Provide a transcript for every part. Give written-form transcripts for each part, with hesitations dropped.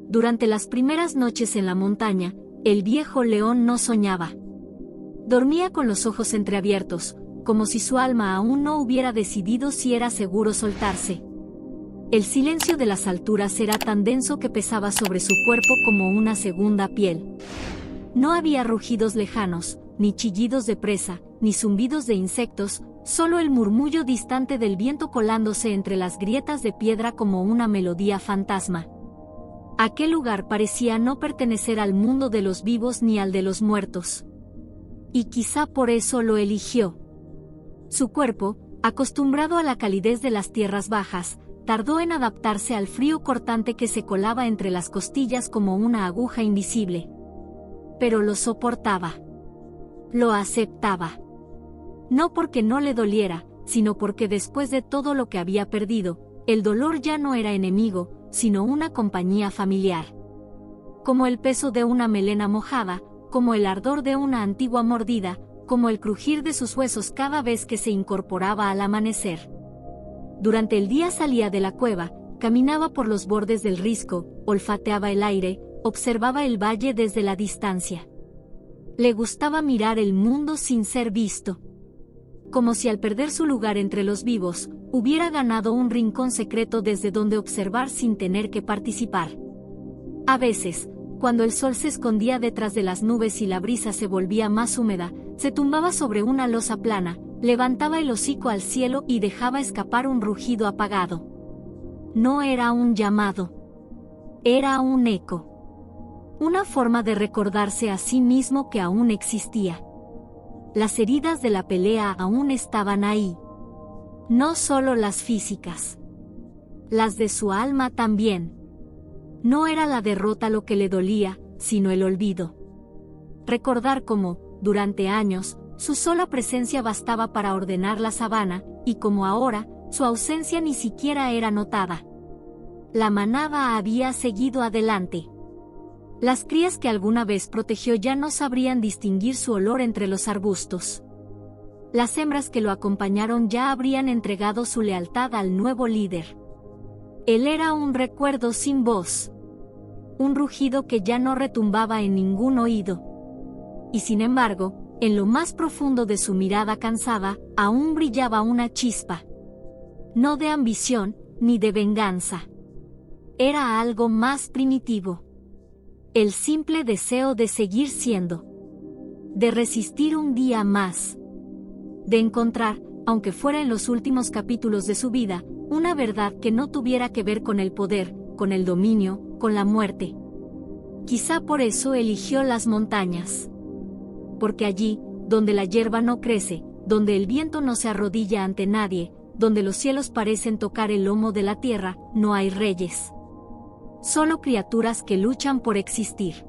Durante las primeras noches en la montaña, el viejo león no soñaba. Dormía con los ojos entreabiertos, como si su alma aún no hubiera decidido si era seguro soltarse. El silencio de las alturas era tan denso que pesaba sobre su cuerpo como una segunda piel. No había rugidos lejanos, ni chillidos de presa, ni zumbidos de insectos, solo el murmullo distante del viento colándose entre las grietas de piedra como una melodía fantasma. Aquel lugar parecía no pertenecer al mundo de los vivos ni al de los muertos. Y quizá por eso lo eligió. Su cuerpo, acostumbrado a la calidez de las tierras bajas, tardó en adaptarse al frío cortante que se colaba entre las costillas como una aguja invisible. Pero lo soportaba. Lo aceptaba. No porque no le doliera, sino porque después de todo lo que había perdido, el dolor ya no era enemigo, sino una compañía familiar. Como el peso de una melena mojada, como el ardor de una antigua mordida, como el crujir de sus huesos cada vez que se incorporaba al amanecer. Durante el día salía de la cueva, caminaba por los bordes del risco, olfateaba el aire, observaba el valle desde la distancia. Le gustaba mirar el mundo sin ser visto. Como si al perder su lugar entre los vivos, hubiera ganado un rincón secreto desde donde observar sin tener que participar. A veces, cuando el sol se escondía detrás de las nubes y la brisa se volvía más húmeda, se tumbaba sobre una losa plana, levantaba el hocico al cielo y dejaba escapar un rugido apagado. No era un llamado. Era un eco. Una forma de recordarse a sí mismo que aún existía. Las heridas de la pelea aún estaban ahí. No solo las físicas. Las de su alma también. No era la derrota lo que le dolía, sino el olvido. Recordar cómo, durante años, su sola presencia bastaba para ordenar la sabana, y como ahora, su ausencia ni siquiera era notada. La manada había seguido adelante. Las crías que alguna vez protegió ya no sabrían distinguir su olor entre los arbustos. Las hembras que lo acompañaron ya habrían entregado su lealtad al nuevo líder. Él era un recuerdo sin voz. Un rugido que ya no retumbaba en ningún oído. Y sin embargo, en lo más profundo de su mirada cansada, aún brillaba una chispa. No de ambición, ni de venganza. Era algo más primitivo. El simple deseo de seguir siendo. De resistir un día más. De encontrar, aunque fuera en los últimos capítulos de su vida, una verdad que no tuviera que ver con el poder, con el dominio, con la muerte. Quizá por eso eligió las montañas. Porque allí, donde la hierba no crece, donde el viento no se arrodilla ante nadie, donde los cielos parecen tocar el lomo de la tierra, no hay reyes. Solo criaturas que luchan por existir.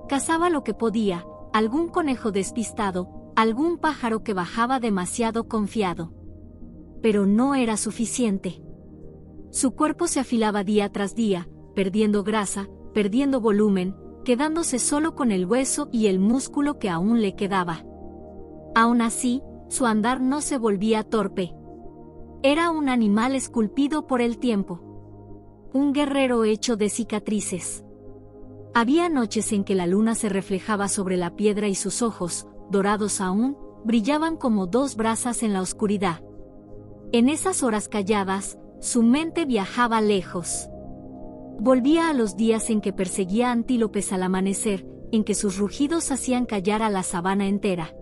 Cazaba lo que podía, algún conejo despistado, algún pájaro que bajaba demasiado confiado. Pero no era suficiente. Su cuerpo se afilaba día tras día, perdiendo grasa, perdiendo volumen, quedándose solo con el hueso y el músculo que aún le quedaba. Aún así, su andar no se volvía torpe. Era un animal esculpido por el tiempo. Un guerrero hecho de cicatrices. Había noches en que la luna se reflejaba sobre la piedra y sus ojos, dorados aún, brillaban como dos brasas en la oscuridad. En esas horas calladas, su mente viajaba lejos. Volvía a los días en que perseguía antílopes al amanecer, en que sus rugidos hacían callar a la sabana entera.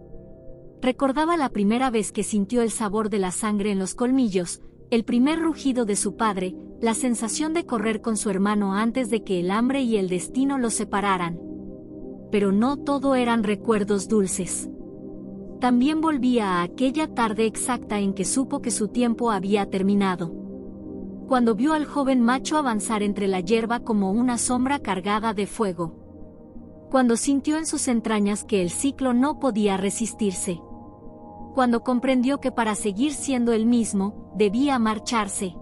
Recordaba la primera vez que sintió el sabor de la sangre en los colmillos, el primer rugido de su padre, la sensación de correr con su hermano antes de que el hambre y el destino los separaran. Pero no todo eran recuerdos dulces. También volvía a aquella tarde exacta en que supo que su tiempo había terminado. Cuando vio al joven macho avanzar entre la hierba como una sombra cargada de fuego. Cuando sintió en sus entrañas que el ciclo no podía resistirse. Cuando comprendió que para seguir siendo él mismo, debía marcharse.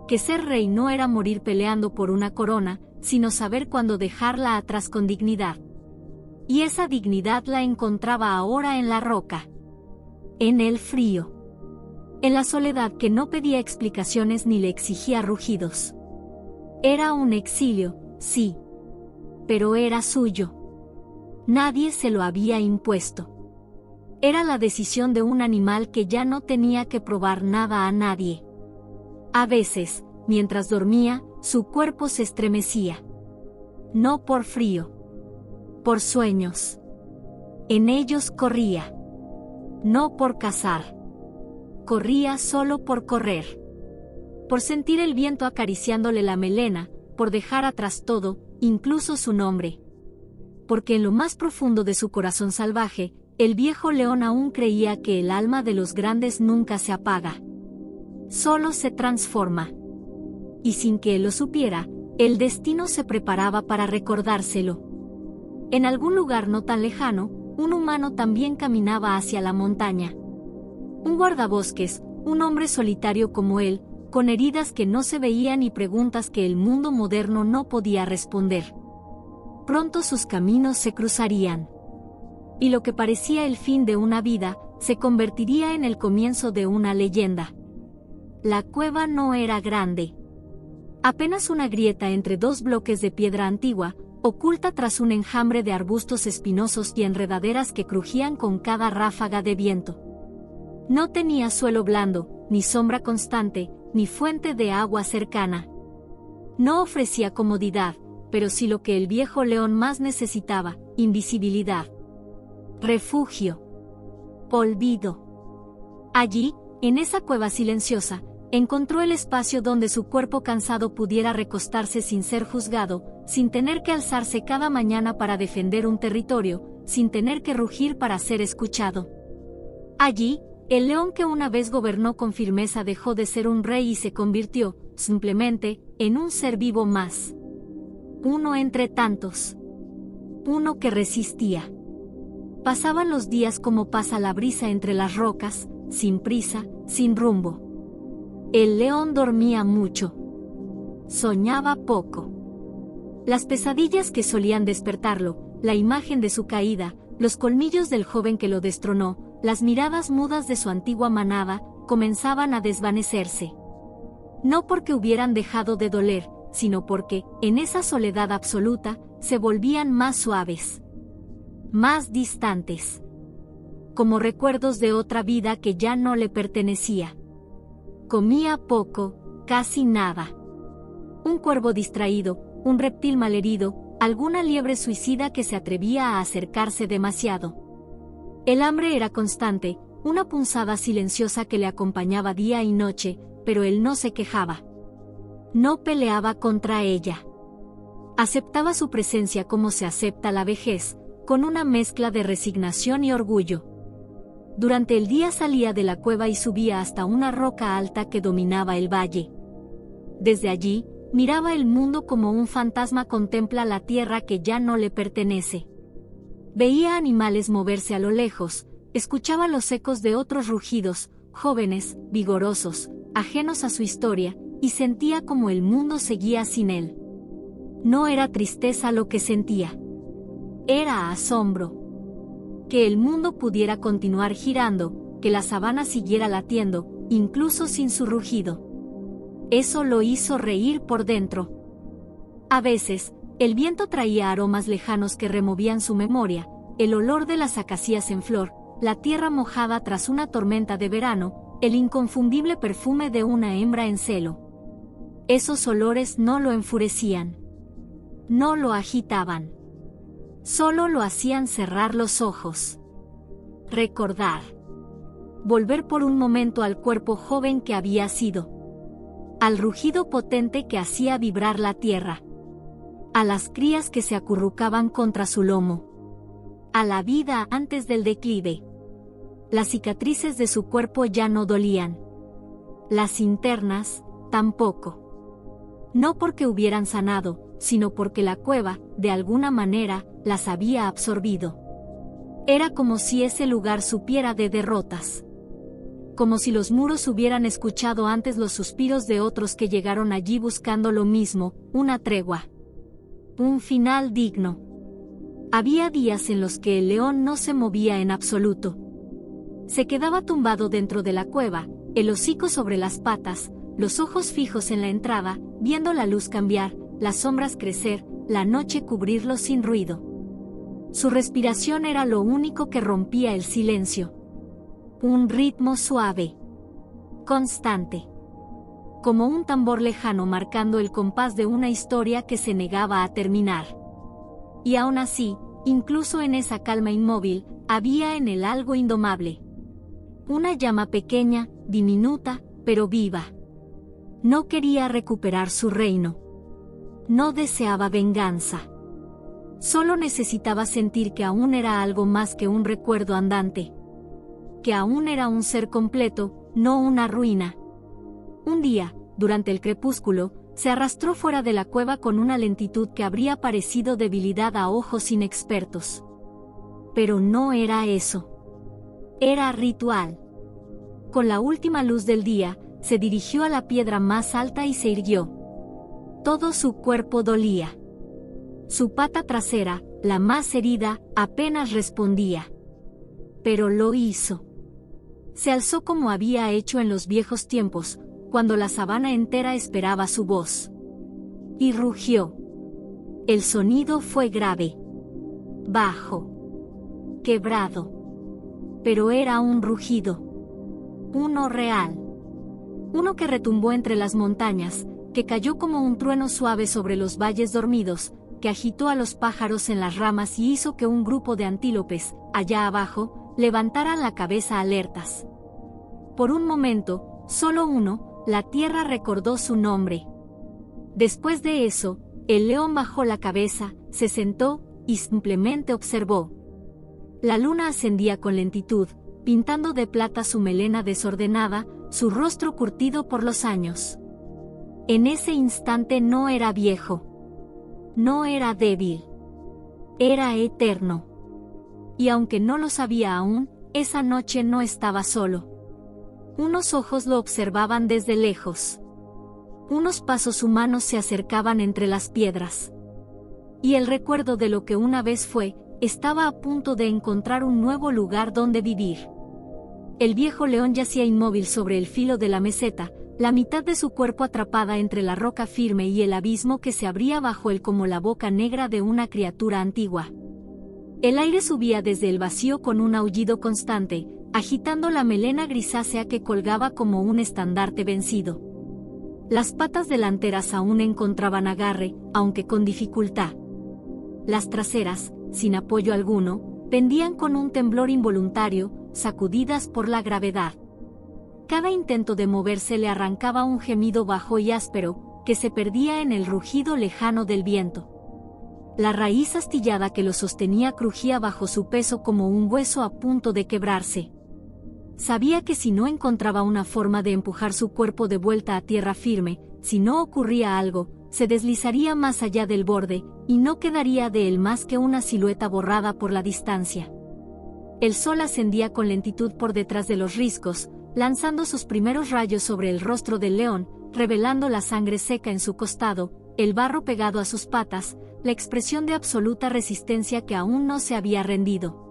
Que ser rey no era morir peleando por una corona, sino saber cuándo dejarla atrás con dignidad. Y esa dignidad la encontraba ahora en la roca. En el frío. En la soledad que no pedía explicaciones ni le exigía rugidos. Era un exilio, sí. Pero era suyo. Nadie se lo había impuesto. Era la decisión de un animal que ya no tenía que probar nada a nadie. A veces, mientras dormía, su cuerpo se estremecía. No por frío. Por sueños. En ellos corría. No por cazar. Corría solo por correr. Por sentir el viento acariciándole la melena, por dejar atrás todo, incluso su nombre. Porque en lo más profundo de su corazón salvaje, el viejo león aún creía que el alma de los grandes nunca se apaga. Solo se transforma. Y sin que él lo supiera, el destino se preparaba para recordárselo. En algún lugar no tan lejano, un humano también caminaba hacia la montaña. Un guardabosques, un hombre solitario como él, con heridas que no se veían y preguntas que el mundo moderno no podía responder. Pronto sus caminos se cruzarían. Y lo que parecía el fin de una vida, se convertiría en el comienzo de una leyenda. La cueva no era grande. Apenas una grieta entre dos bloques de piedra antigua, oculta tras un enjambre de arbustos espinosos y enredaderas que crujían con cada ráfaga de viento. No tenía suelo blando, ni sombra constante, ni fuente de agua cercana. No ofrecía comodidad, pero sí lo que el viejo león más necesitaba: invisibilidad. Refugio. Olvido. Allí, en esa cueva silenciosa, encontró el espacio donde su cuerpo cansado pudiera recostarse sin ser juzgado, sin tener que alzarse cada mañana para defender un territorio, sin tener que rugir para ser escuchado. Allí, el león que una vez gobernó con firmeza dejó de ser un rey y se convirtió, simplemente, en un ser vivo más. Uno entre tantos. Uno que resistía. Pasaban los días como pasa la brisa entre las rocas, sin prisa, sin rumbo. El león dormía mucho. Soñaba poco. Las pesadillas que solían despertarlo, la imagen de su caída, los colmillos del joven que lo destronó, las miradas mudas de su antigua manada, comenzaban a desvanecerse. No porque hubieran dejado de doler, sino porque, en esa soledad absoluta, se volvían más suaves. Más distantes. Como recuerdos de otra vida que ya no le pertenecía. Comía poco, casi nada. Un cuervo distraído, un reptil malherido, alguna liebre suicida que se atrevía a acercarse demasiado. El hambre era constante, una punzada silenciosa que le acompañaba día y noche, pero él no se quejaba. No peleaba contra ella. Aceptaba su presencia como se acepta la vejez, con una mezcla de resignación y orgullo. Durante el día salía de la cueva y subía hasta una roca alta que dominaba el valle. Desde allí, miraba el mundo como un fantasma contempla la tierra que ya no le pertenece. Veía animales moverse a lo lejos, escuchaba los ecos de otros rugidos, jóvenes, vigorosos, ajenos a su historia, y sentía como el mundo seguía sin él. No era tristeza lo que sentía. Era asombro. Que el mundo pudiera continuar girando, que la sabana siguiera latiendo, incluso sin su rugido. Eso lo hizo reír por dentro. A veces, el viento traía aromas lejanos que removían su memoria, el olor de las acacias en flor, la tierra mojada tras una tormenta de verano, el inconfundible perfume de una hembra en celo. Esos olores no lo enfurecían. No lo agitaban. Solo lo hacían cerrar los ojos. Recordar. Volver por un momento al cuerpo joven que había sido. Al rugido potente que hacía vibrar la tierra. A las crías que se acurrucaban contra su lomo. A la vida antes del declive. Las cicatrices de su cuerpo ya no dolían. Las internas, tampoco. No porque hubieran sanado, sino porque la cueva, de alguna manera, las había absorbido. Era como si ese lugar supiera de derrotas. Como si los muros hubieran escuchado antes los suspiros de otros que llegaron allí buscando lo mismo, una tregua. Un final digno. Había días en los que el león no se movía en absoluto. Se quedaba tumbado dentro de la cueva, el hocico sobre las patas, los ojos fijos en la entrada, viendo la luz cambiar, las sombras crecer, la noche cubrirlo sin ruido. Su respiración era lo único que rompía el silencio. Un ritmo suave, constante, como un tambor lejano marcando el compás de una historia que se negaba a terminar. Y aún así, incluso en esa calma inmóvil, había en él algo indomable. Una llama pequeña, diminuta, pero viva. No quería recuperar su reino. No deseaba venganza. Solo necesitaba sentir que aún era algo más que un recuerdo andante. Que aún era un ser completo, no una ruina. Un día, durante el crepúsculo, se arrastró fuera de la cueva con una lentitud que habría parecido debilidad a ojos inexpertos. Pero no era eso. Era ritual. Con la última luz del día, se dirigió a la piedra más alta y se irguió. Todo su cuerpo dolía. Su pata trasera, la más herida, apenas respondía. Pero lo hizo. Se alzó como había hecho en los viejos tiempos, cuando la sabana entera esperaba su voz. Y rugió. El sonido fue grave, bajo, quebrado. Pero era un rugido. Uno real. Uno que retumbó entre las montañas, que cayó como un trueno suave sobre los valles dormidos, que agitó a los pájaros en las ramas y hizo que un grupo de antílopes, allá abajo, levantaran la cabeza alertas. Por un momento, solo uno, la tierra recordó su nombre. Después de eso, el león bajó la cabeza, se sentó, y simplemente observó. La luna ascendía con lentitud, pintando de plata su melena desordenada, su rostro curtido por los años. En ese instante no era viejo. No era débil. Era eterno. Y aunque no lo sabía aún, esa noche no estaba solo. Unos ojos lo observaban desde lejos. Unos pasos humanos se acercaban entre las piedras. Y el recuerdo de lo que una vez fue, estaba a punto de encontrar un nuevo lugar donde vivir. El viejo león yacía inmóvil sobre el filo de la meseta, la mitad de su cuerpo atrapada entre la roca firme y el abismo que se abría bajo él como la boca negra de una criatura antigua. El aire subía desde el vacío con un aullido constante, agitando la melena grisácea que colgaba como un estandarte vencido. Las patas delanteras aún encontraban agarre, aunque con dificultad. Las traseras, sin apoyo alguno, pendían con un temblor involuntario, sacudidas por la gravedad. Cada intento de moverse le arrancaba un gemido bajo y áspero, que se perdía en el rugido lejano del viento. La raíz astillada que lo sostenía crujía bajo su peso como un hueso a punto de quebrarse. Sabía que si no encontraba una forma de empujar su cuerpo de vuelta a tierra firme, si no ocurría algo, se deslizaría más allá del borde, y no quedaría de él más que una silueta borrada por la distancia. El sol ascendía con lentitud por detrás de los riscos, lanzando sus primeros rayos sobre el rostro del león, revelando la sangre seca en su costado, el barro pegado a sus patas, la expresión de absoluta resistencia que aún no se había rendido.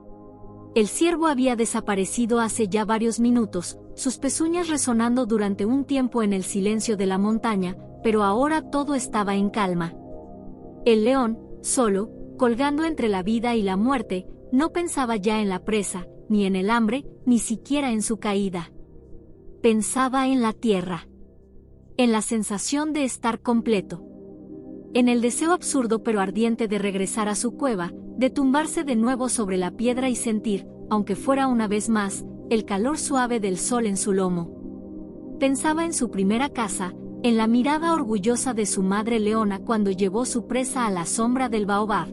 El ciervo había desaparecido hace ya varios minutos, sus pezuñas resonando durante un tiempo en el silencio de la montaña, pero ahora todo estaba en calma. El león, solo, colgando entre la vida y la muerte, no pensaba ya en la presa, ni en el hambre, ni siquiera en su caída. Pensaba en la tierra. En la sensación de estar completo. En el deseo absurdo pero ardiente de regresar a su cueva, de tumbarse de nuevo sobre la piedra y sentir, aunque fuera una vez más, el calor suave del sol en su lomo. Pensaba en su primera casa, en la mirada orgullosa de su madre leona cuando llevó su presa a la sombra del baobab.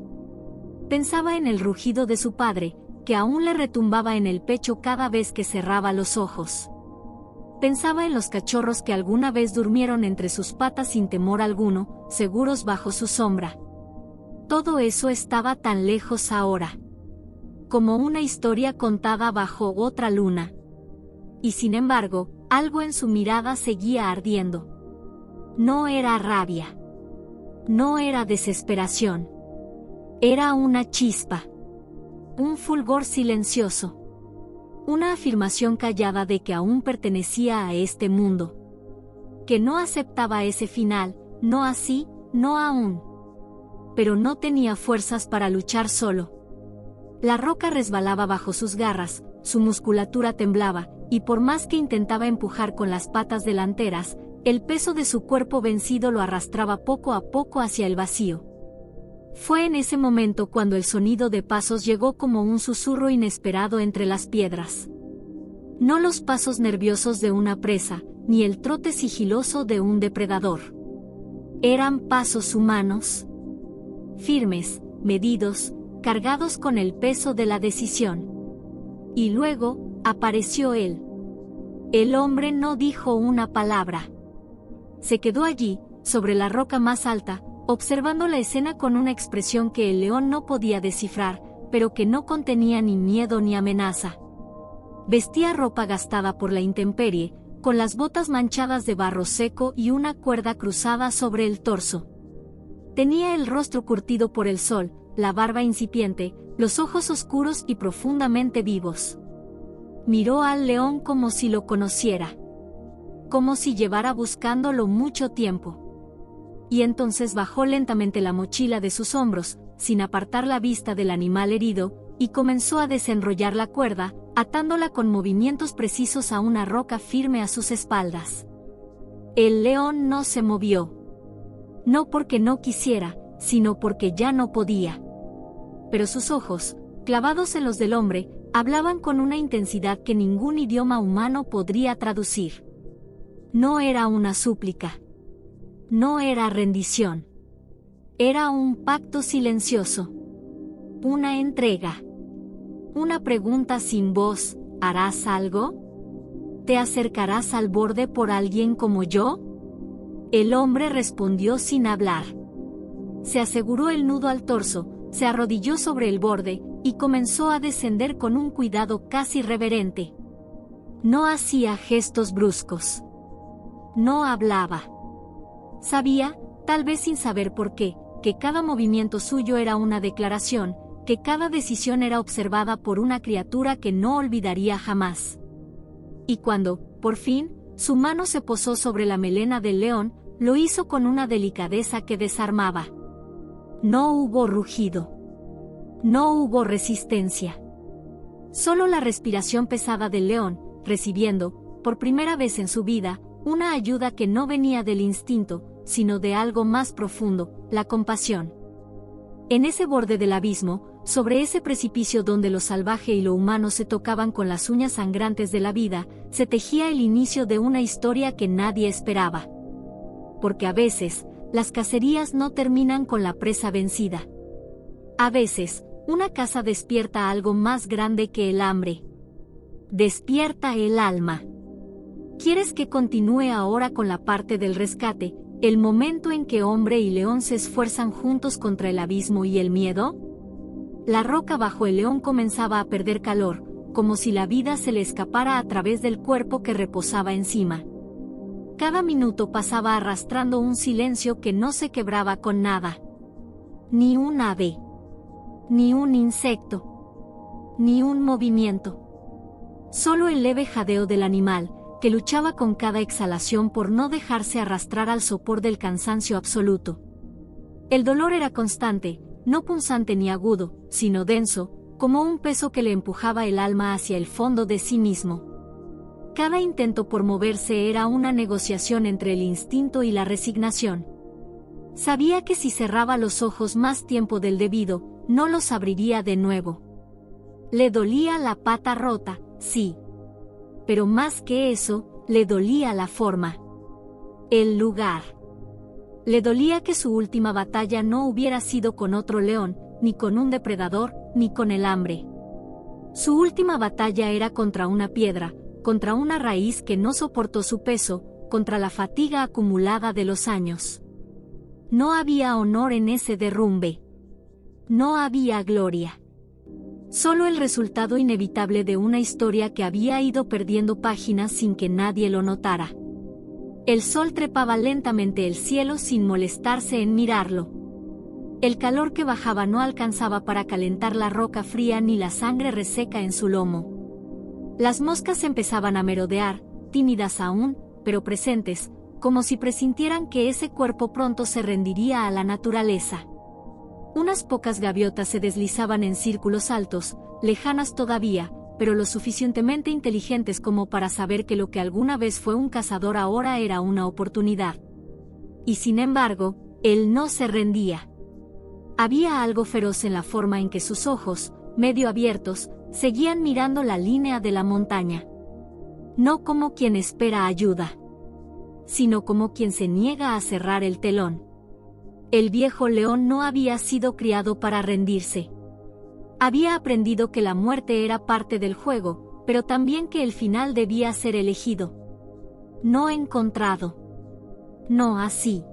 Pensaba en el rugido de su padre, que aún le retumbaba en el pecho cada vez que cerraba los ojos. Pensaba en los cachorros que alguna vez durmieron entre sus patas sin temor alguno, seguros bajo su sombra. Todo eso estaba tan lejos ahora. Como una historia contada bajo otra luna. Y sin embargo, algo en su mirada seguía ardiendo. No era rabia. No era desesperación. Era una chispa. Un fulgor silencioso. Una afirmación callada de que aún pertenecía a este mundo. Que no aceptaba ese final, no así, no aún. pero no tenía fuerzas para luchar solo. La roca resbalaba bajo sus garras, su musculatura temblaba, y por más que intentaba empujar con las patas delanteras, el peso de su cuerpo vencido lo arrastraba poco a poco hacia el vacío. Fue en ese momento cuando el sonido de pasos llegó como un susurro inesperado entre las piedras. No los pasos nerviosos de una presa, ni el trote sigiloso de un depredador. Eran pasos humanos. Firmes, medidos, cargados con el peso de la decisión. Y luego, apareció él. El hombre no dijo una palabra. Se quedó allí, sobre la roca más alta, observando la escena con una expresión que el león no podía descifrar, pero que no contenía ni miedo ni amenaza. Vestía ropa gastada por la intemperie, con las botas manchadas de barro seco y una cuerda cruzada sobre el torso. Tenía el rostro curtido por el sol, la barba incipiente, los ojos oscuros y profundamente vivos. Miró al león como si lo conociera. Como si llevara buscándolo mucho tiempo. Y entonces bajó lentamente la mochila de sus hombros, sin apartar la vista del animal herido, y comenzó a desenrollar la cuerda, atándola con movimientos precisos a una roca firme a sus espaldas. El león no se movió. No porque no quisiera, sino porque ya no podía. Pero sus ojos, clavados en los del hombre, hablaban con una intensidad que ningún idioma humano podría traducir. No era una súplica. No era rendición. Era un pacto silencioso. Una entrega. Una pregunta sin voz: ¿harás algo? ¿Te acercarás al borde por alguien como yo? El hombre respondió sin hablar. Se aseguró el nudo al torso, se arrodilló sobre el borde, y comenzó a descender con un cuidado casi reverente. No hacía gestos bruscos. No hablaba. Sabía, tal vez sin saber por qué, que cada movimiento suyo era una declaración, que cada decisión era observada por una criatura que no olvidaría jamás. Y cuando, por fin, su mano se posó sobre la melena del león, lo hizo con una delicadeza que desarmaba. No hubo rugido. No hubo resistencia. Solo la respiración pesada del león, recibiendo, por primera vez en su vida, una ayuda que no venía del instinto, sino de algo más profundo, la compasión. En ese borde del abismo, sobre ese precipicio donde lo salvaje y lo humano se tocaban con las uñas sangrantes de la vida, se tejía el inicio de una historia que nadie esperaba. Porque a veces, las cacerías no terminan con la presa vencida. A veces, una caza despierta algo más grande que el hambre. Despierta el alma. ¿Quieres que continúe ahora con la parte del rescate, el momento en que hombre y león se esfuerzan juntos contra el abismo y el miedo? La roca bajo el león comenzaba a perder calor, como si la vida se le escapara a través del cuerpo que reposaba encima. Cada minuto pasaba arrastrando un silencio que no se quebraba con nada. Ni un ave. Ni un insecto. Ni un movimiento. Solo el leve jadeo del animal, que luchaba con cada exhalación por no dejarse arrastrar al sopor del cansancio absoluto. El dolor era constante, no punzante ni agudo, sino denso, como un peso que le empujaba el alma hacia el fondo de sí mismo. Cada intento por moverse era una negociación entre el instinto y la resignación. Sabía que si cerraba los ojos más tiempo del debido, no los abriría de nuevo. Le dolía la pata rota, sí. Pero más que eso, le dolía la forma. El lugar. Le dolía que su última batalla no hubiera sido con otro león, ni con un depredador, ni con el hambre. Su última batalla era contra una piedra, contra una raíz que no soportó su peso, contra la fatiga acumulada de los años. No había honor en ese derrumbe. No había gloria. Solo el resultado inevitable de una historia que había ido perdiendo páginas sin que nadie lo notara. El sol trepaba lentamente el cielo sin molestarse en mirarlo. El calor que bajaba no alcanzaba para calentar la roca fría ni la sangre reseca en su lomo. Las moscas empezaban a merodear, tímidas aún, pero presentes, como si presintieran que ese cuerpo pronto se rendiría a la naturaleza. Unas pocas gaviotas se deslizaban en círculos altos, lejanas todavía, pero lo suficientemente inteligentes como para saber que lo que alguna vez fue un cazador ahora era una oportunidad. Y sin embargo, él no se rendía. Había algo feroz en la forma en que sus ojos, medio abiertos, seguían mirando la línea de la montaña. No como quien espera ayuda, sino como quien se niega a cerrar el telón. El viejo león no había sido criado para rendirse. Había aprendido que la muerte era parte del juego, pero también que el final debía ser elegido. No encontrado. No así.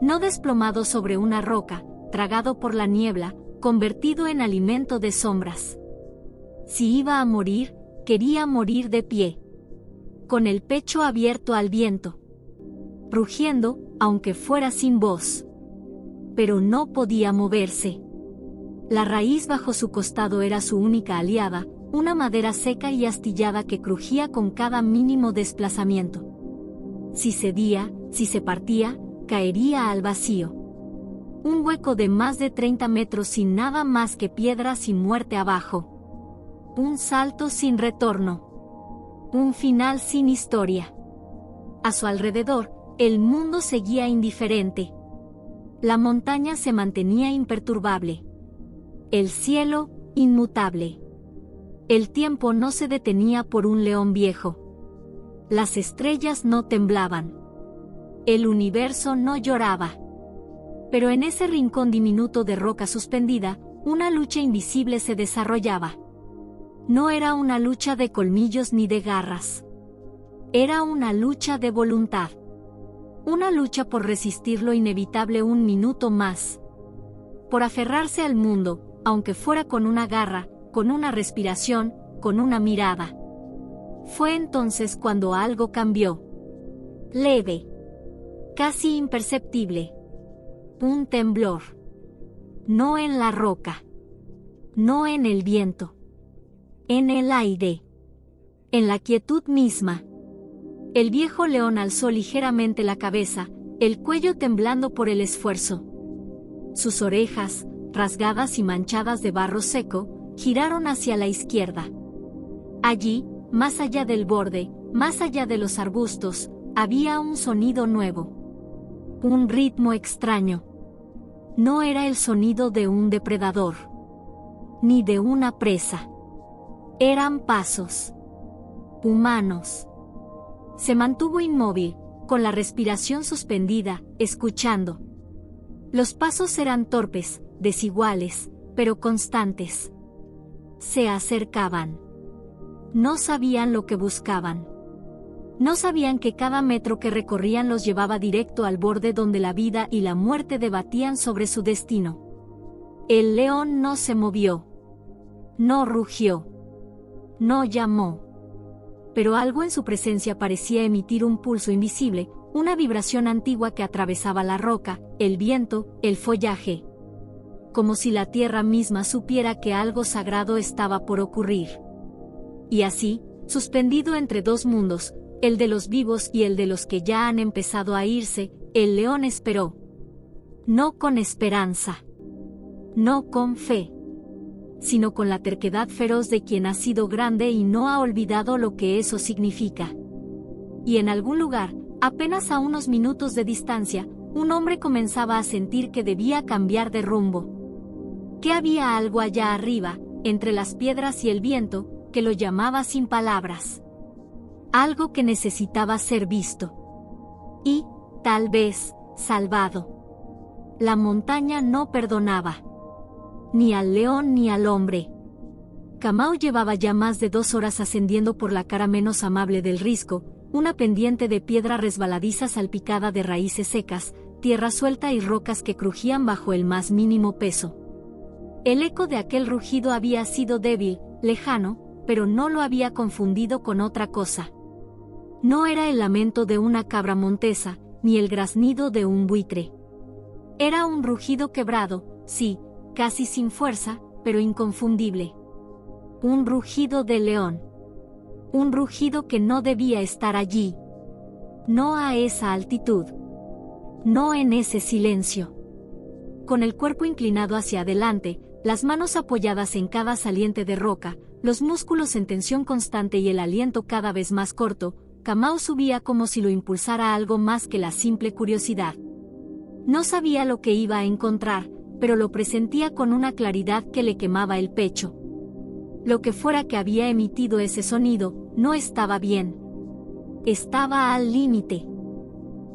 No desplomado sobre una roca, tragado por la niebla, convertido en alimento de sombras. Si iba a morir, quería morir de pie, con el pecho abierto al viento, rugiendo, aunque fuera sin voz. Pero no podía moverse. La raíz bajo su costado era su única aliada, una madera seca y astillada que crujía con cada mínimo desplazamiento. Si cedía, si se partía, caería al vacío. Un hueco de más de 30 metros sin nada más que piedras y muerte abajo. Un salto sin retorno. Un final sin historia. A su alrededor, el mundo seguía indiferente. La montaña se mantenía imperturbable. El cielo, inmutable. El tiempo no se detenía por un león viejo. Las estrellas no temblaban. El universo no lloraba. Pero en ese rincón diminuto de roca suspendida, una lucha invisible se desarrollaba. No era una lucha de colmillos ni de garras. Era una lucha de voluntad. Una lucha por resistir lo inevitable un minuto más. Por aferrarse al mundo, aunque fuera con una garra, con una respiración, con una mirada. Fue entonces cuando algo cambió. Leve. Casi imperceptible. Un temblor. No en la roca. No en el viento. En el aire. En la quietud misma. El viejo león alzó ligeramente la cabeza, el cuello temblando por el esfuerzo. Sus orejas, rasgadas y manchadas de barro seco, giraron hacia la izquierda. Allí, más allá del borde, más allá de los arbustos, había un sonido nuevo. Un ritmo extraño. No era el sonido de un depredador, ni de una presa. Eran pasos. Humanos. Se mantuvo inmóvil, con la respiración suspendida, escuchando. Los pasos eran torpes, desiguales, pero constantes. Se acercaban. No sabían lo que buscaban. No sabían que cada metro que recorrían los llevaba directo al borde donde la vida y la muerte debatían sobre su destino. El león no se movió. No rugió. No llamó. Pero algo en su presencia parecía emitir un pulso invisible, una vibración antigua que atravesaba la roca, el viento, el follaje. Como si la tierra misma supiera que algo sagrado estaba por ocurrir. Y así, suspendido entre dos mundos, el de los vivos y el de los que ya han empezado a irse, el león esperó. No con esperanza. No con fe. Sino con la terquedad feroz de quien ha sido grande y no ha olvidado lo que eso significa. Y en algún lugar, apenas a unos minutos de distancia, un hombre comenzaba a sentir que debía cambiar de rumbo. Que había algo allá arriba, entre las piedras y el viento, que lo llamaba sin palabras. Algo que necesitaba ser visto. Y, tal vez, salvado. La montaña no perdonaba. Ni al león ni al hombre. Kamau llevaba ya más de 2 horas ascendiendo por la cara menos amable del risco, una pendiente de piedra resbaladiza salpicada de raíces secas, tierra suelta y rocas que crujían bajo el más mínimo peso. El eco de aquel rugido había sido débil, lejano, pero no lo había confundido con otra cosa. No era el lamento de una cabra montesa, ni el graznido de un buitre. Era un rugido quebrado, sí, casi sin fuerza, pero inconfundible. Un rugido de león. Un rugido que no debía estar allí. No a esa altitud. No en ese silencio. con el cuerpo inclinado hacia adelante, las manos apoyadas en cada saliente de roca, los músculos en tensión constante y el aliento cada vez más corto, Kamau subía como si lo impulsara algo más que la simple curiosidad. No sabía lo que iba a encontrar, pero lo presentía con una claridad que le quemaba el pecho. Lo que fuera que había emitido ese sonido, no estaba bien. Estaba al límite.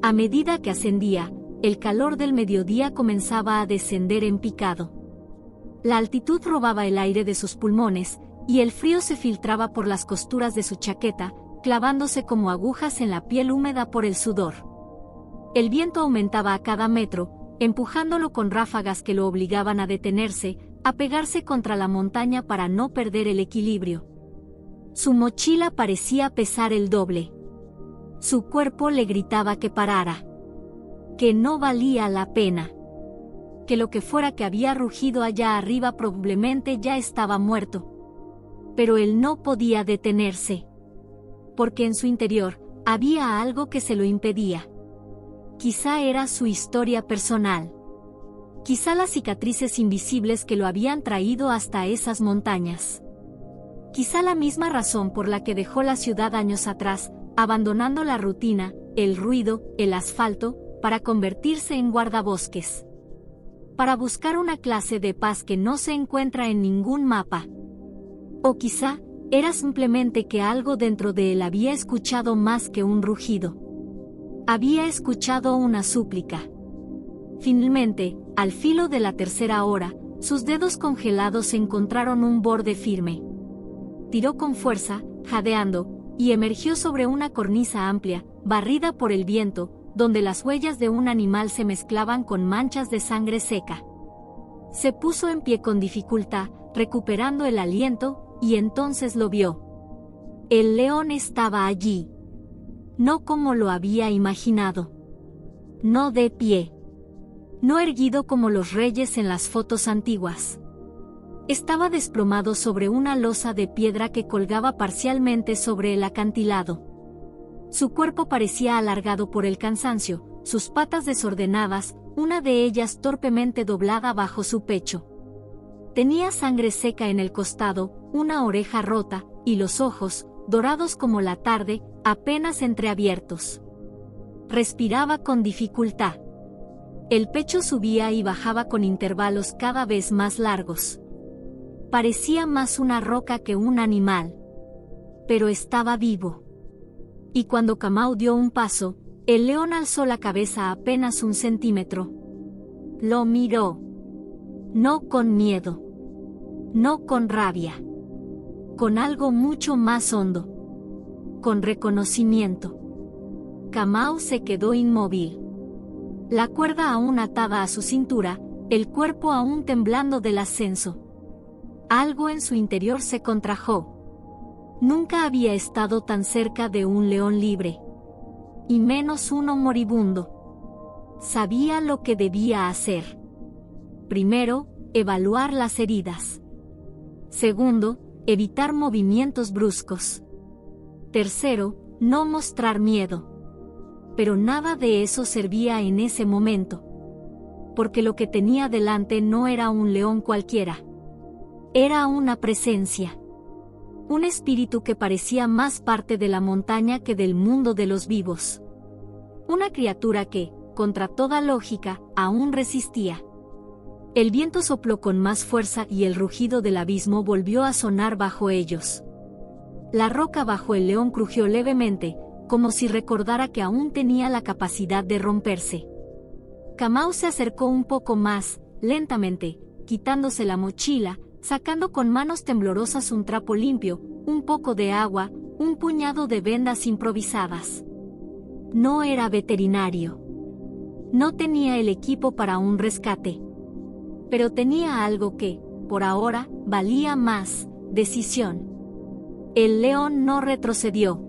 A medida que ascendía, el calor del mediodía comenzaba a descender en picado. La altitud robaba el aire de sus pulmones, y el frío se filtraba por las costuras de su chaqueta, clavándose como agujas en la piel húmeda por el sudor. El viento aumentaba a cada metro, empujándolo con ráfagas que lo obligaban a detenerse, a pegarse contra la montaña para no perder el equilibrio. Su mochila parecía pesar el doble. Su cuerpo le gritaba que parara. Que no valía la pena. Que lo que fuera que había rugido allá arriba probablemente ya estaba muerto. Pero él no podía detenerse. Porque en su interior, había algo que se lo impedía. Quizá era su historia personal. Quizá las cicatrices invisibles que lo habían traído hasta esas montañas. Quizá la misma razón por la que dejó la ciudad años atrás, abandonando la rutina, el ruido, el asfalto, para convertirse en guardabosques. Para buscar una clase de paz que no se encuentra en ningún mapa. O quizá, era simplemente que algo dentro de él había escuchado más que un rugido. Había escuchado una súplica. Finalmente, al filo de la tercera hora, sus dedos congelados encontraron un borde firme. Tiró con fuerza, jadeando, y emergió sobre una cornisa amplia, barrida por el viento, donde las huellas de un animal se mezclaban con manchas de sangre seca. Se puso en pie con dificultad, recuperando el aliento, y entonces lo vio. El león estaba allí. No como lo había imaginado. No de pie. No erguido como los reyes en las fotos antiguas. Estaba desplomado sobre una losa de piedra que colgaba parcialmente sobre el acantilado. Su cuerpo parecía alargado por el cansancio, sus patas desordenadas, una de ellas torpemente doblada bajo su pecho. Tenía sangre seca en el costado, una oreja rota, y los ojos, dorados como la tarde, apenas entreabiertos. Respiraba con dificultad. El pecho subía y bajaba con intervalos cada vez más largos. Parecía más una roca que un animal. Pero estaba vivo. Y cuando Kamau dio un paso, el león alzó la cabeza apenas 1 centímetro. Lo miró. No con miedo. No con rabia. Con algo mucho más hondo. Con reconocimiento. Kamau se quedó inmóvil. La cuerda aún atada a su cintura, el cuerpo aún temblando del ascenso. Algo en su interior se contrajo. Nunca había estado tan cerca de un león libre. Y menos uno moribundo. Sabía lo que debía hacer. Primero, evaluar las heridas. Segundo, evitar movimientos bruscos. Tercero, no mostrar miedo. Pero nada de eso servía en ese momento. Porque lo que tenía delante no era un león cualquiera. Era una presencia. Un espíritu que parecía más parte de la montaña que del mundo de los vivos. Una criatura que, contra toda lógica, aún resistía. El viento sopló con más fuerza y el rugido del abismo volvió a sonar bajo ellos. La roca bajo el león crujió levemente, como si recordara que aún tenía la capacidad de romperse. Kamau se acercó un poco más, lentamente, quitándose la mochila, sacando con manos temblorosas un trapo limpio, un poco de agua, un puñado de vendas improvisadas. No era veterinario. No tenía el equipo para un rescate. Pero tenía algo que, por ahora, valía más: decisión. El león no retrocedió.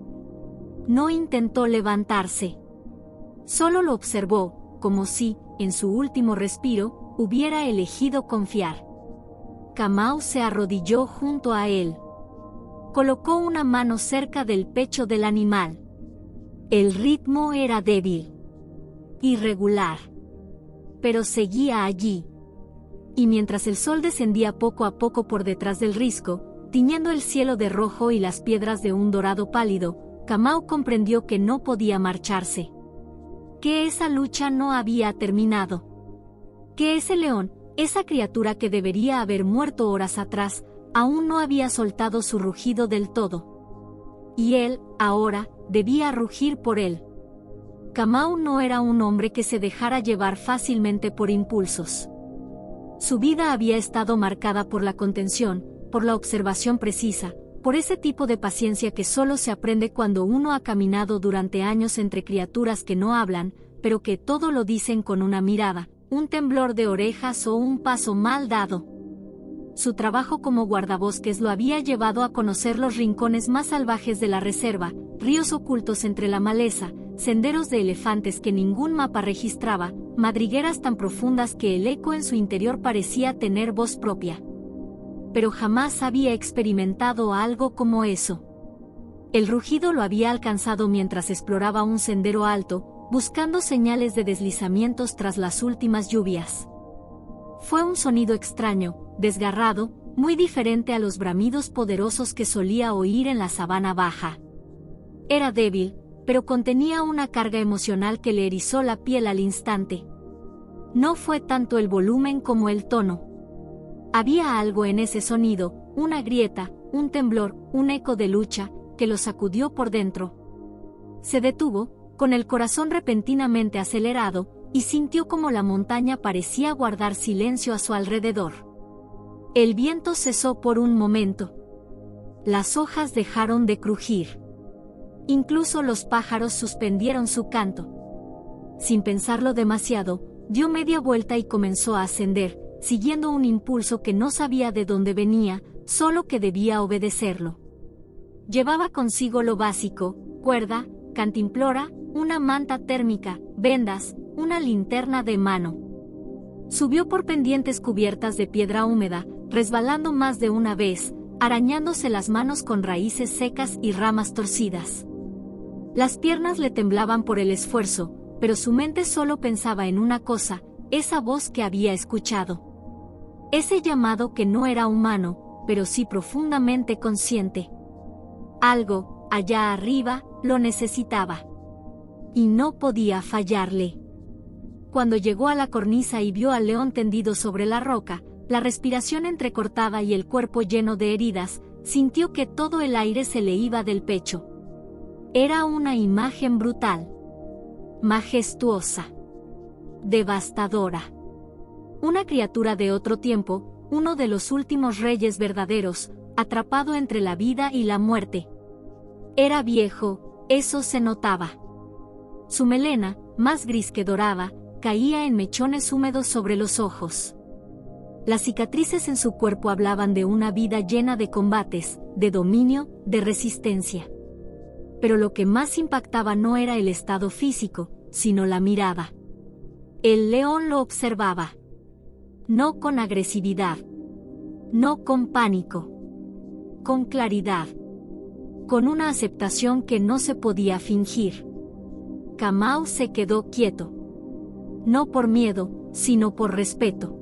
No intentó levantarse. Solo lo observó, como si, en su último respiro, hubiera elegido confiar. Kamau se arrodilló junto a él. Colocó una mano cerca del pecho del animal. El ritmo era débil. Irregular. Pero seguía allí, y mientras el sol descendía poco a poco por detrás del risco, tiñendo el cielo de rojo y las piedras de un dorado pálido, Kamau comprendió que no podía marcharse. Que esa lucha no había terminado. Que ese león, esa criatura que debería haber muerto horas atrás, aún no había soltado su rugido del todo. Y él, ahora, debía rugir por él. Kamau no era un hombre que se dejara llevar fácilmente por impulsos. Su vida había estado marcada por la contención, por la observación precisa, por ese tipo de paciencia que solo se aprende cuando uno ha caminado durante años entre criaturas que no hablan, pero que todo lo dicen con una mirada, un temblor de orejas o un paso mal dado. Su trabajo como guardabosques lo había llevado a conocer los rincones más salvajes de la reserva, ríos ocultos entre la maleza, senderos de elefantes que ningún mapa registraba, madrigueras tan profundas que el eco en su interior parecía tener voz propia. Pero jamás había experimentado algo como eso. El rugido lo había alcanzado mientras exploraba un sendero alto, buscando señales de deslizamientos tras las últimas lluvias. Fue un sonido extraño, desgarrado, muy diferente a los bramidos poderosos que solía oír en la sabana baja. Era débil, pero contenía una carga emocional que le erizó la piel al instante. No fue tanto el volumen como el tono. Había algo en ese sonido, una grieta, un temblor, un eco de lucha, que lo sacudió por dentro. Se detuvo, con el corazón repentinamente acelerado, y sintió como la montaña parecía guardar silencio a su alrededor. El viento cesó por un momento. Las hojas dejaron de crujir. Incluso los pájaros suspendieron su canto. Sin pensarlo demasiado, dio media vuelta y comenzó a ascender, siguiendo un impulso que no sabía de dónde venía, solo que debía obedecerlo. Llevaba consigo lo básico: cuerda, cantimplora, una manta térmica, vendas, una linterna de mano. Subió por pendientes cubiertas de piedra húmeda, resbalando más de una vez, arañándose las manos con raíces secas y ramas torcidas. Las piernas le temblaban por el esfuerzo, pero su mente solo pensaba en una cosa: esa voz que había escuchado. Ese llamado que no era humano, pero sí profundamente consciente. Algo, allá arriba, lo necesitaba. Y no podía fallarle. Cuando llegó a la cornisa y vio al león tendido sobre la roca, la respiración entrecortada y el cuerpo lleno de heridas, sintió que todo el aire se le iba del pecho. Era una imagen brutal, majestuosa, devastadora. Una criatura de otro tiempo, uno de los últimos reyes verdaderos, atrapado entre la vida y la muerte. Era viejo, eso se notaba. Su melena, más gris que dorada, caía en mechones húmedos sobre los ojos. Las cicatrices en su cuerpo hablaban de una vida llena de combates, de dominio, de resistencia. Pero lo que más impactaba no era el estado físico, sino la mirada. El león lo observaba. No con agresividad. No con pánico. Con claridad. Con una aceptación que no se podía fingir. Kamau se quedó quieto. No por miedo, sino por respeto.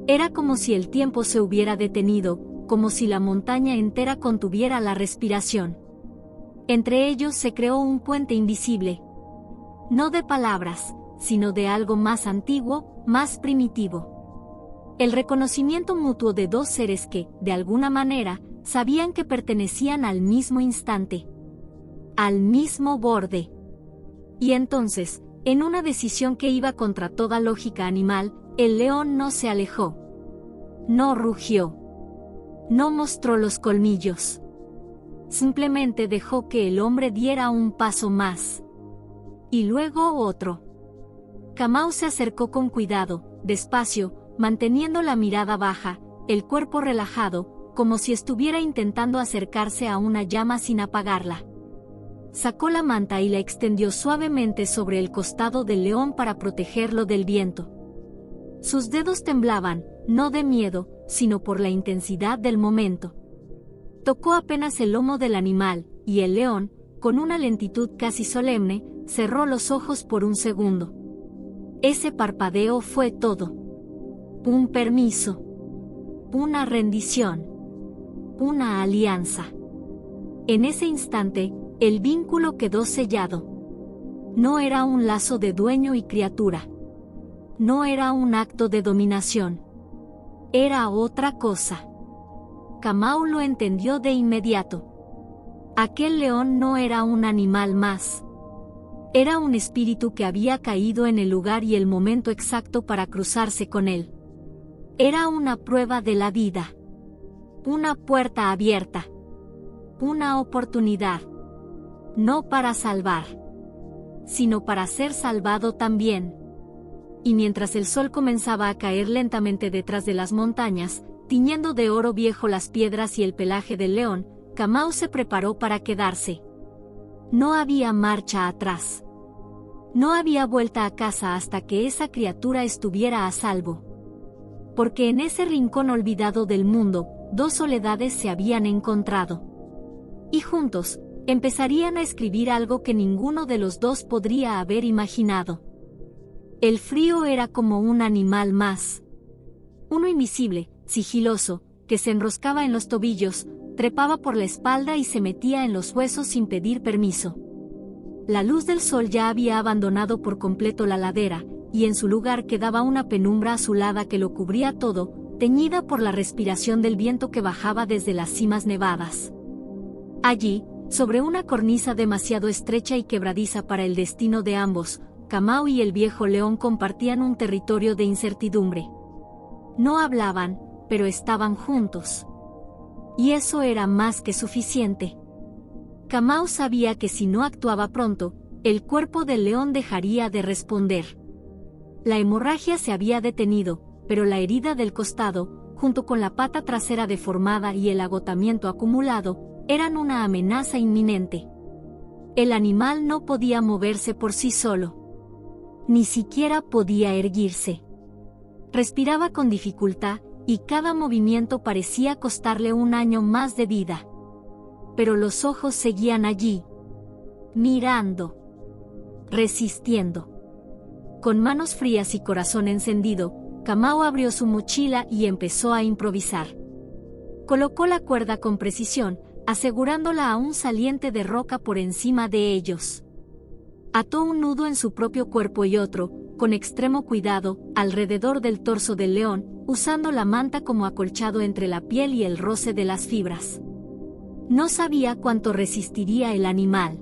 Era como si el tiempo se hubiera detenido, como si la montaña entera contuviera la respiración. Entre ellos se creó un puente invisible. No de palabras, sino de algo más antiguo, más primitivo. El reconocimiento mutuo de dos seres que, de alguna manera, sabían que pertenecían al mismo instante. Al mismo borde. Y entonces, en una decisión que iba contra toda lógica animal, el león no se alejó. No rugió. No mostró los colmillos. Simplemente dejó que el hombre diera un paso más. Y luego otro. Kamau se acercó con cuidado, despacio, manteniendo la mirada baja, el cuerpo relajado, como si estuviera intentando acercarse a una llama sin apagarla. Sacó la manta y la extendió suavemente sobre el costado del león para protegerlo del viento. Sus dedos temblaban, no de miedo, sino por la intensidad del momento. Tocó apenas el lomo del animal, y el león, con una lentitud casi solemne, cerró los ojos por un segundo. Ese parpadeo fue todo. Un permiso. Una rendición. Una alianza. En ese instante, el vínculo quedó sellado. No era un lazo de dueño y criatura. No era un acto de dominación. Era otra cosa. Kamau lo entendió de inmediato. Aquel león no era un animal más. Era un espíritu que había caído en el lugar y el momento exacto para cruzarse con él. Era una prueba de la vida. Una puerta abierta. Una oportunidad. No para salvar, sino para ser salvado también. Y mientras el sol comenzaba a caer lentamente detrás de las montañas, tiñendo de oro viejo las piedras y el pelaje del león, Kamau se preparó para quedarse. No había marcha atrás. No había vuelta a casa hasta que esa criatura estuviera a salvo. Porque en ese rincón olvidado del mundo, dos soledades se habían encontrado. Y juntos, empezarían a escribir algo que ninguno de los dos podría haber imaginado. El frío era como un animal más. Uno invisible, sigiloso, que se enroscaba en los tobillos, trepaba por la espalda y se metía en los huesos sin pedir permiso. La luz del sol ya había abandonado por completo la ladera, y en su lugar quedaba una penumbra azulada que lo cubría todo, teñida por la respiración del viento que bajaba desde las cimas nevadas. Allí, sobre una cornisa demasiado estrecha y quebradiza para el destino de ambos, Kamau y el viejo león compartían un territorio de incertidumbre. No hablaban, pero estaban juntos. Y eso era más que suficiente. Kamau sabía que si no actuaba pronto, el cuerpo del león dejaría de responder. La hemorragia se había detenido, pero la herida del costado, junto con la pata trasera deformada y el agotamiento acumulado, eran una amenaza inminente. El animal no podía moverse por sí solo. Ni siquiera podía erguirse. Respiraba con dificultad, y cada movimiento parecía costarle un año más de vida. Pero los ojos seguían allí, mirando, resistiendo. Con manos frías y corazón encendido, Kamau abrió su mochila y empezó a improvisar. Colocó la cuerda con precisión, asegurándola a un saliente de roca por encima de ellos. Ató un nudo en su propio cuerpo y otro, con extremo cuidado, alrededor del torso del león, usando la manta como acolchado entre la piel y el roce de las fibras. No sabía cuánto resistiría el animal.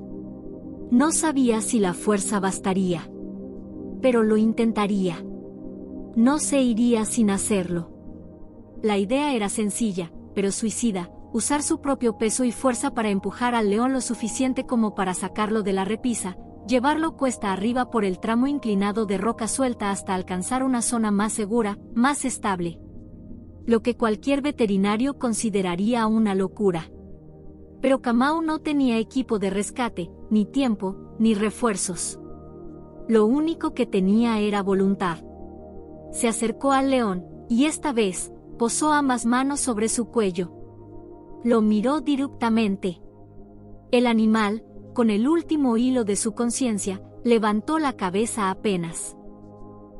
No sabía si la fuerza bastaría. Pero lo intentaría. No se iría sin hacerlo. La idea era sencilla, pero suicida: usar su propio peso y fuerza para empujar al león lo suficiente como para sacarlo de la repisa, llevarlo cuesta arriba por el tramo inclinado de roca suelta hasta alcanzar una zona más segura, más estable. Lo que cualquier veterinario consideraría una locura. Pero Kamau no tenía equipo de rescate, ni tiempo, ni refuerzos. Lo único que tenía era voluntad. Se acercó al león, y esta vez, posó ambas manos sobre su cuello. Lo miró directamente. El animal, con el último hilo de su conciencia, levantó la cabeza apenas.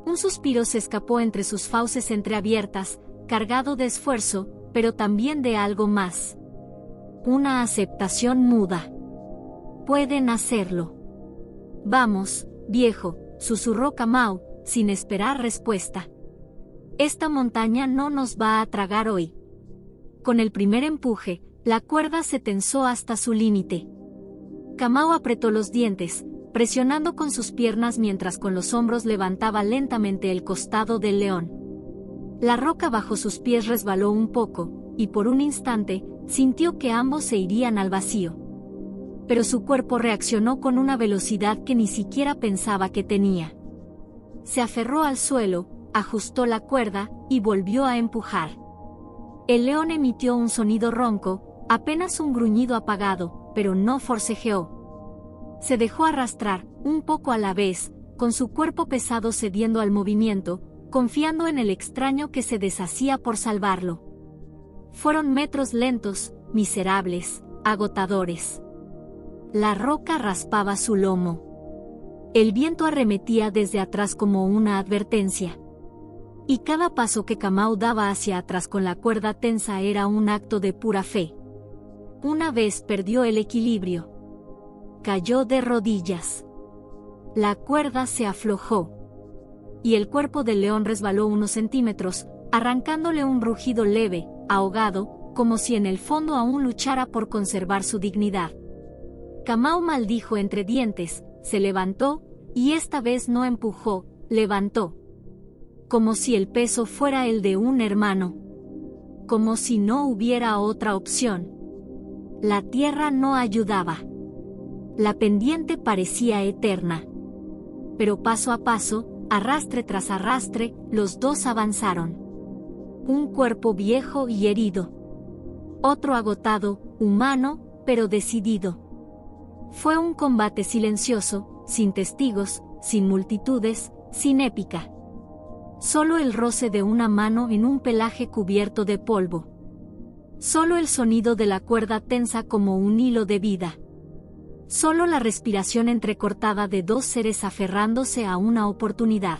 Un suspiro se escapó entre sus fauces entreabiertas, cargado de esfuerzo, pero también de algo más. Una aceptación muda. Pueden hacerlo. Vamos, viejo, susurró Kamau, sin esperar respuesta. Esta montaña no nos va a tragar hoy. Con el primer empuje, la cuerda se tensó hasta su límite. Kamau apretó los dientes, presionando con sus piernas mientras con los hombros levantaba lentamente el costado del león. La roca bajo sus pies resbaló un poco, y por un instante, sintió que ambos se irían al vacío. Pero su cuerpo reaccionó con una velocidad que ni siquiera pensaba que tenía. Se aferró al suelo, ajustó la cuerda, y volvió a empujar. El león emitió un sonido ronco, apenas un gruñido apagado, pero no forcejeó. Se dejó arrastrar, un poco a la vez, con su cuerpo pesado cediendo al movimiento, confiando en el extraño que se deshacía por salvarlo. Fueron metros lentos, miserables, agotadores. La roca raspaba su lomo. El viento arremetía desde atrás como una advertencia. Y cada paso que Kamau daba hacia atrás con la cuerda tensa era un acto de pura fe. Una vez perdió el equilibrio. Cayó de rodillas. La cuerda se aflojó. Y el cuerpo del león resbaló unos centímetros, arrancándole un rugido leve, ahogado, como si en el fondo aún luchara por conservar su dignidad. Kamau maldijo entre dientes, se levantó, y esta vez no empujó, levantó. Como si el peso fuera el de un hermano. Como si no hubiera otra opción. La tierra no ayudaba. La pendiente parecía eterna. Pero paso a paso, arrastre tras arrastre, los dos avanzaron. Un cuerpo viejo y herido. Otro agotado, humano, pero decidido. Fue un combate silencioso, sin testigos, sin multitudes, sin épica. Solo el roce de una mano en un pelaje cubierto de polvo. Solo el sonido de la cuerda tensa como un hilo de vida. Solo la respiración entrecortada de dos seres aferrándose a una oportunidad.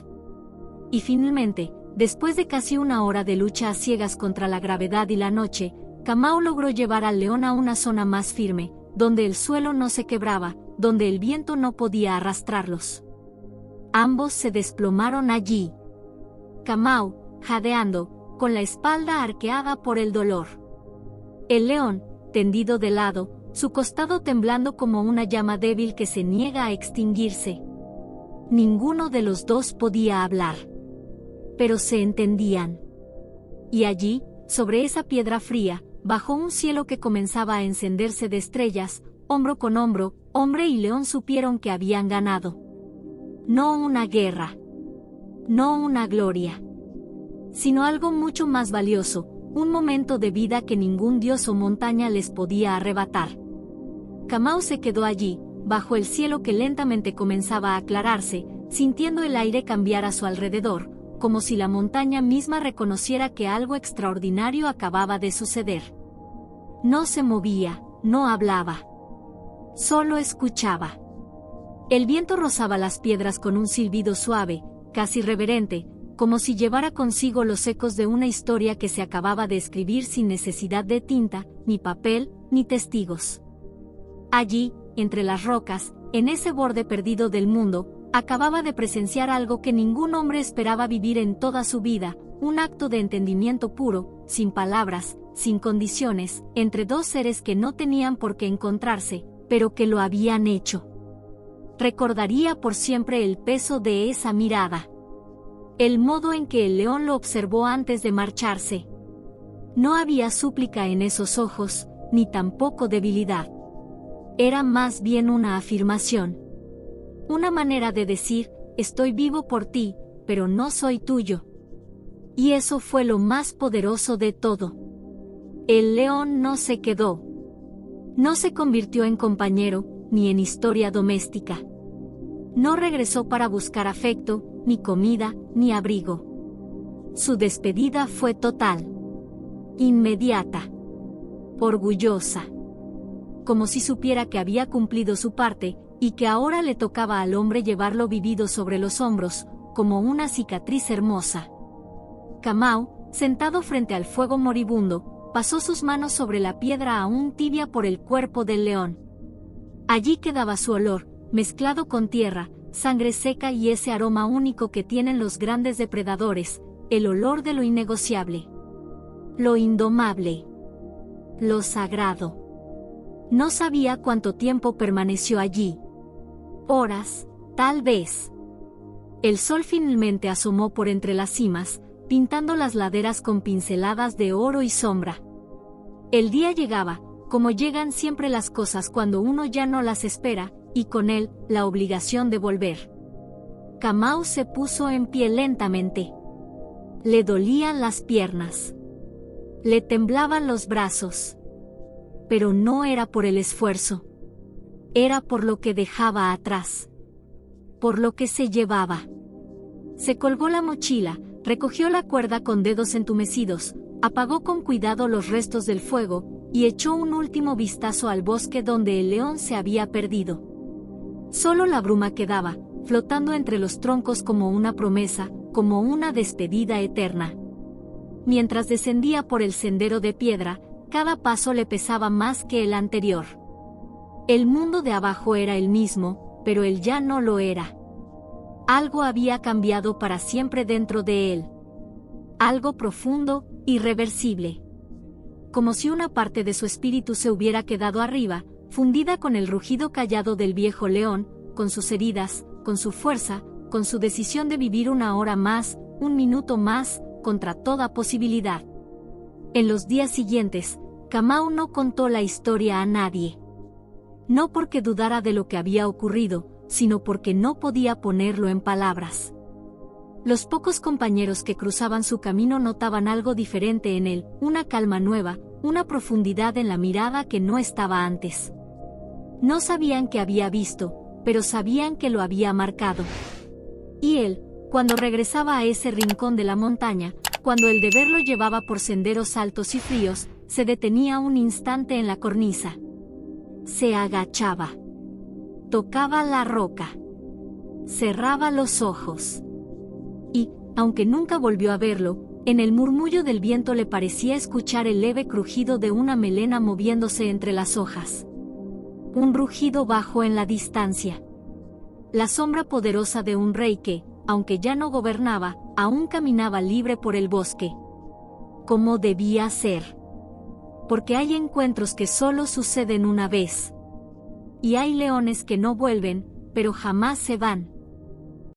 Y finalmente, después de casi una hora de lucha a ciegas contra la gravedad y la noche, Kamau logró llevar al león a una zona más firme, donde el suelo no se quebraba, donde el viento no podía arrastrarlos. Ambos se desplomaron allí. Kamau, jadeando, con la espalda arqueada por el dolor. El león, tendido de lado, su costado temblando como una llama débil que se niega a extinguirse. Ninguno de los dos podía hablar. Pero se entendían. Y allí, sobre esa piedra fría, bajo un cielo que comenzaba a encenderse de estrellas, hombro con hombro, hombre y león supieron que habían ganado. No una guerra. No una gloria. Sino algo mucho más valioso, un momento de vida que ningún dios o montaña les podía arrebatar. Kamau se quedó allí, bajo el cielo que lentamente comenzaba a aclararse, sintiendo el aire cambiar a su alrededor, como si la montaña misma reconociera que algo extraordinario acababa de suceder. No se movía, no hablaba. Solo escuchaba. El viento rozaba las piedras con un silbido suave, casi reverente, como si llevara consigo los ecos de una historia que se acababa de escribir sin necesidad de tinta, ni papel, ni testigos. Allí, entre las rocas, en ese borde perdido del mundo, acababa de presenciar algo que ningún hombre esperaba vivir en toda su vida, un acto de entendimiento puro, sin palabras, sin condiciones, entre dos seres que no tenían por qué encontrarse, pero que lo habían hecho. Recordaría por siempre el peso de esa mirada. El modo en que el león lo observó antes de marcharse. No había súplica en esos ojos, ni tampoco debilidad. Era más bien una afirmación. Una manera de decir, estoy vivo por ti, pero no soy tuyo. Y eso fue lo más poderoso de todo. El león no se quedó. No se convirtió en compañero, ni en historia doméstica. No regresó para buscar afecto, ni comida, ni abrigo. Su despedida fue total. Inmediata. Orgullosa. Como si supiera que había cumplido su parte, y que ahora le tocaba al hombre llevarlo vivido sobre los hombros, como una cicatriz hermosa. Kamau, sentado frente al fuego moribundo, pasó sus manos sobre la piedra aún tibia por el cuerpo del león. Allí quedaba su olor, mezclado con tierra, sangre seca y ese aroma único que tienen los grandes depredadores, el olor de lo innegociable. Lo indomable. Lo sagrado. No sabía cuánto tiempo permaneció allí. Horas, tal vez. El sol finalmente asomó por entre las cimas, pintando las laderas con pinceladas de oro y sombra. El día llegaba, como llegan siempre las cosas cuando uno ya no las espera, y con él, la obligación de volver. Kamau se puso en pie lentamente. Le dolían las piernas. Le temblaban los brazos. Pero no era por el esfuerzo. Era por lo que dejaba atrás. Por lo que se llevaba. Se colgó la mochila, recogió la cuerda con dedos entumecidos, apagó con cuidado los restos del fuego, y echó un último vistazo al bosque donde el león se había perdido. Solo la bruma quedaba, flotando entre los troncos como una promesa, como una despedida eterna. Mientras descendía por el sendero de piedra, cada paso le pesaba más que el anterior. El mundo de abajo era el mismo, pero él ya no lo era. Algo había cambiado para siempre dentro de él. Algo profundo, irreversible. Como si una parte de su espíritu se hubiera quedado arriba, fundida con el rugido callado del viejo león, con sus heridas, con su fuerza, con su decisión de vivir una hora más, un minuto más, contra toda posibilidad. En los días siguientes, Kamau no contó la historia a nadie. No porque dudara de lo que había ocurrido, sino porque no podía ponerlo en palabras. Los pocos compañeros que cruzaban su camino notaban algo diferente en él, una calma nueva, una profundidad en la mirada que no estaba antes. No sabían qué había visto, pero sabían que lo había marcado. Y él, cuando regresaba a ese rincón de la montaña, cuando el deber lo llevaba por senderos altos y fríos, se detenía un instante en la cornisa. Se agachaba. Tocaba la roca. Cerraba los ojos. Y, aunque nunca volvió a verlo, en el murmullo del viento le parecía escuchar el leve crujido de una melena moviéndose entre las hojas. Un rugido bajo en la distancia. La sombra poderosa de un rey que, aunque ya no gobernaba, aún caminaba libre por el bosque. Como debía ser. Porque hay encuentros que solo suceden una vez. Y hay leones que no vuelven, pero jamás se van.